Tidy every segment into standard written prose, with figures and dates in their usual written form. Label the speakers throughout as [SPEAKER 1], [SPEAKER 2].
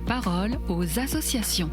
[SPEAKER 1] parole aux associations.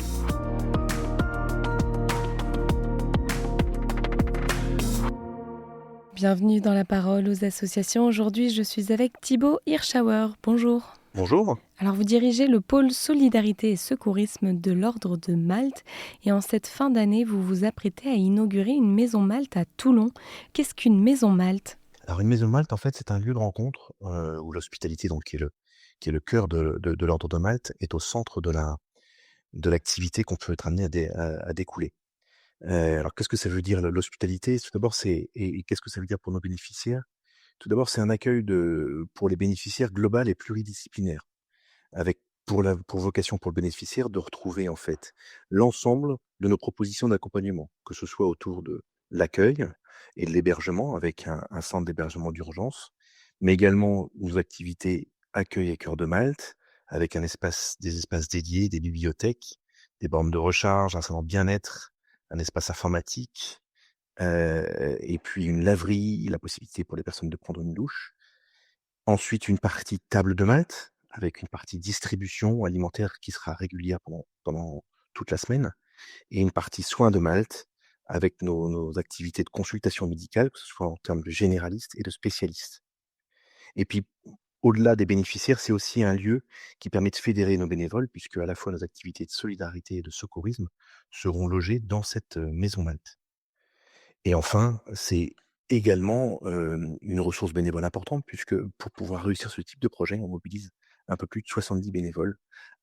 [SPEAKER 2] Bienvenue dans la parole aux associations. Aujourd'hui, je suis avec Thibaut Hirschauer. Bonjour.
[SPEAKER 3] Bonjour.
[SPEAKER 2] Alors, vous dirigez le pôle Solidarité et Secourisme de l'Ordre de Malte. Et en cette fin d'année, vous vous apprêtez à inaugurer une maison Malte à Toulon. Qu'est-ce qu'une maison Malte ?
[SPEAKER 3] Alors une maison de Malte, en fait, c'est un lieu de rencontre où l'hospitalité, donc qui est le cœur de l'ordre de Malte, est au centre de l'activité qu'on peut être amené à découler. Alors qu'est-ce que ça veut dire l'hospitalité? Tout d'abord, et qu'est-ce que ça veut dire pour nos bénéficiaires? Tout d'abord, c'est un accueil pour les bénéficiaires global et pluridisciplinaire, avec pour vocation pour le bénéficiaire de retrouver en fait l'ensemble de nos propositions d'accompagnement, que ce soit autour de l'accueil et de l'hébergement avec un centre d'hébergement d'urgence, mais également nos activités accueil et cœur de Malte, avec des espaces dédiés, des bibliothèques, des bornes de recharge, un salon de bien-être, un espace informatique, et puis une laverie, la possibilité pour les personnes de prendre une douche. Ensuite, une partie table de Malte, avec une partie distribution alimentaire qui sera régulière pendant toute la semaine, et une partie soins de Malte, avec nos activités de consultation médicale, que ce soit en termes de généralistes et de spécialistes. Et puis, au-delà des bénéficiaires, c'est aussi un lieu qui permet de fédérer nos bénévoles, puisque à la fois nos activités de solidarité et de secourisme seront logées dans cette maison Malte. Et enfin, c'est également, une ressource bénévole importante puisque pour pouvoir réussir ce type de projet, on mobilise un peu plus de 70 bénévoles,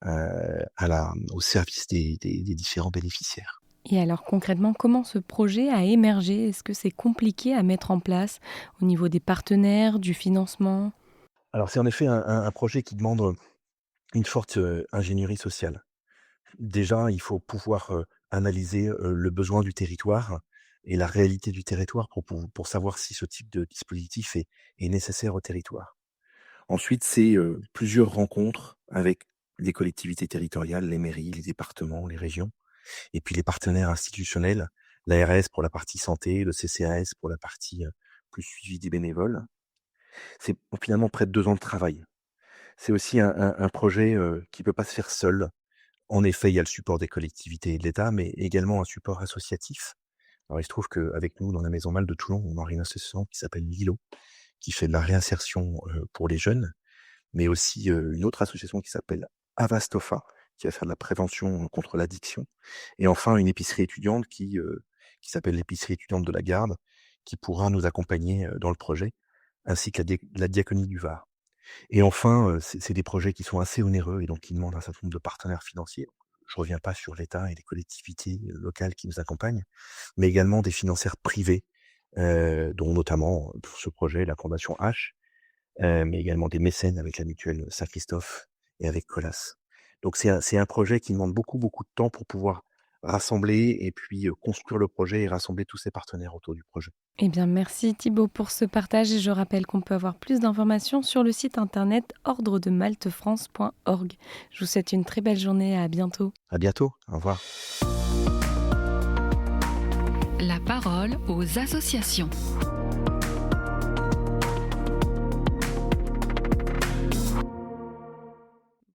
[SPEAKER 3] au service des différents bénéficiaires.
[SPEAKER 2] Et alors concrètement, comment ce projet a émergé ? Est-ce que c'est compliqué à mettre en place au niveau des partenaires, du financement ?
[SPEAKER 3] Alors c'est en effet un projet qui demande, une forte, ingénierie sociale. Déjà, il faut pouvoir, analyser, le besoin du territoire et la réalité du territoire pour savoir si ce type de dispositif est nécessaire au territoire. Ensuite, c'est, plusieurs rencontres avec les collectivités territoriales, les mairies, les départements, les régions et puis les partenaires institutionnels, l'ARS pour la partie santé, le CCAS pour la partie, plus suivi des bénévoles. C'est finalement près de 2 ans de travail. C'est aussi un projet, qui peut pas se faire seul. En effet, il y a le support des collectivités et de l'État, mais également un support associatif. Alors il se trouve qu'avec nous, dans la Maison Malte de Toulon, on a une association qui s'appelle Lilo, qui fait de la réinsertion, pour les jeunes, mais aussi, une autre association qui s'appelle Avastofa, qui va faire de la prévention contre l'addiction, et enfin une épicerie étudiante qui s'appelle l'épicerie étudiante de la Garde, qui pourra nous accompagner, dans le projet, ainsi que la diaconie du Var. Et enfin, c'est des projets qui sont assez onéreux et donc qui demandent un certain nombre de partenaires financiers. Je reviens pas sur l'État et les collectivités, locales qui nous accompagnent, mais également des financières privées, dont notamment, pour ce projet, la Fondation H, mais également des mécènes avec la mutuelle Saint-Christophe et avec Colas. Donc c'est un projet qui demande beaucoup, beaucoup de temps pour pouvoir rassembler et puis, construire le projet et rassembler tous ces partenaires autour du projet.
[SPEAKER 2] Eh bien, merci Thibaut pour ce partage et je rappelle qu'on peut avoir plus d'informations sur le site internet ordredemaltefrance.org. Je vous souhaite une très belle journée, à bientôt.
[SPEAKER 3] À bientôt, au revoir.
[SPEAKER 1] La parole aux associations.